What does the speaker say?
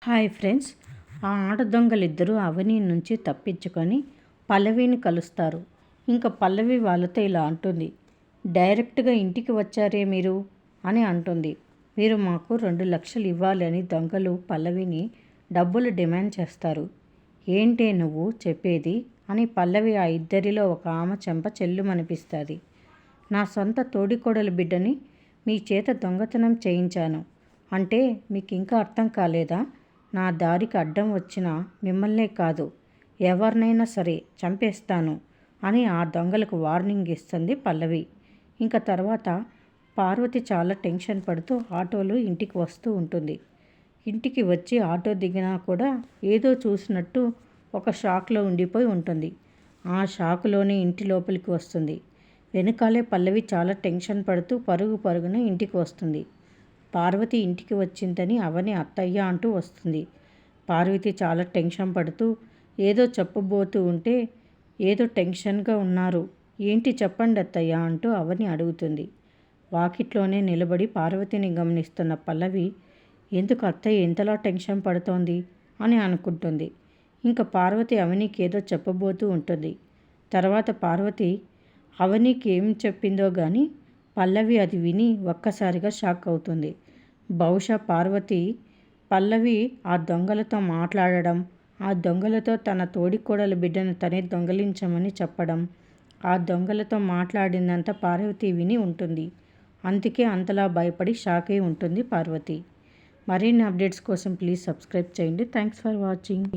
Hi friends, ఆ ఆడదొంగలిద్దరూ అవని నుంచి తప్పించుకొని పల్లవిని కలుస్తారు. ఇంకా పల్లవి వాళ్ళతో ఇలా అంటుంది, డైరెక్ట్గా ఇంటికి వచ్చారే మీరు అని అంటుంది. మీరు మాకు 2 లక్షలు ఇవ్వాలి అని దొంగలు పల్లవిని డబ్బులు డిమాండ్ చేస్తారు. ఏంటే నువ్వు చెప్పేది అని పల్లవి ఆ ఇద్దరిలో ఒక ఆమె చెంప చెల్లుమనిపిస్తుంది. నా సొంత తోడికోడలి బిడ్డని మీ చేత దొంగతనం చేయించాను అంటే మీకు ఇంకా అర్థం కాలేదా? నా దారికి అడ్డం వచ్చిన మిమ్మల్నే కాదు, ఎవరినైనా సరే చంపేస్తాను అని ఆ దొంగలకు వార్నింగ్ ఇస్తుంది పల్లవి. ఇంకా తర్వాత పార్వతి చాలా టెన్షన్ పడుతూ ఆటోలో ఇంటికి వస్తూ ఉంటుంది. ఇంటికి వచ్చి ఆటో దిగినా కూడా ఏదో చూసినట్టు ఒక షాక్లో ఉండిపోయి ఉంటుంది. ఆ షాకులోనే ఇంటి లోపలికి వస్తుంది. వెనుకాలే పల్లవి చాలా టెన్షన్ పడుతూ పరుగు పరుగున ఇంటికి వస్తుంది. పార్వతి ఇంటికి వచ్చిందని అవని అత్తయ్య అంటూ వస్తుంది. పార్వతి చాలా టెన్షన్ పడుతూ ఏదో చెప్పబోతూ ఉంటే, ఏదో టెన్షన్గా ఉన్నారు, ఏంటి చెప్పండి అత్తయ్య అంటూ అవని అడుగుతుంది. వాకిట్లోనే నిలబడి పార్వతిని గమనిస్తున్న పల్లవి, ఎందుకు అత్తయ్య ఎంతలా టెన్షన్ పడుతోంది అని అనుకుంటుంది. ఇంకా పార్వతి అవనికి ఏదో చెప్పబోతూ ఉంటుంది. తర్వాత పార్వతి అవనికి ఏం చెప్పిందో కానీ పల్లవి అది విని ఒక్కసారిగా షాక్ అవుతుంది. బహుశా పల్లవి ఆ దొంగలతో మాట్లాడడం, ఆ దొంగలతో తన తోడికోడలి బిడ్డను తనే దొంగలించమని చెప్పడం, ఆ దొంగలతో మాట్లాడిందంతా పార్వతి విని ఉంటుంది. అందుకే అంతలా భయపడి షాక్ అయి ఉంటుంది పార్వతి. మరిన్ని అప్డేట్స్ కోసం ప్లీజ్ సబ్స్క్రైబ్ చేయండి. Thanks for watching.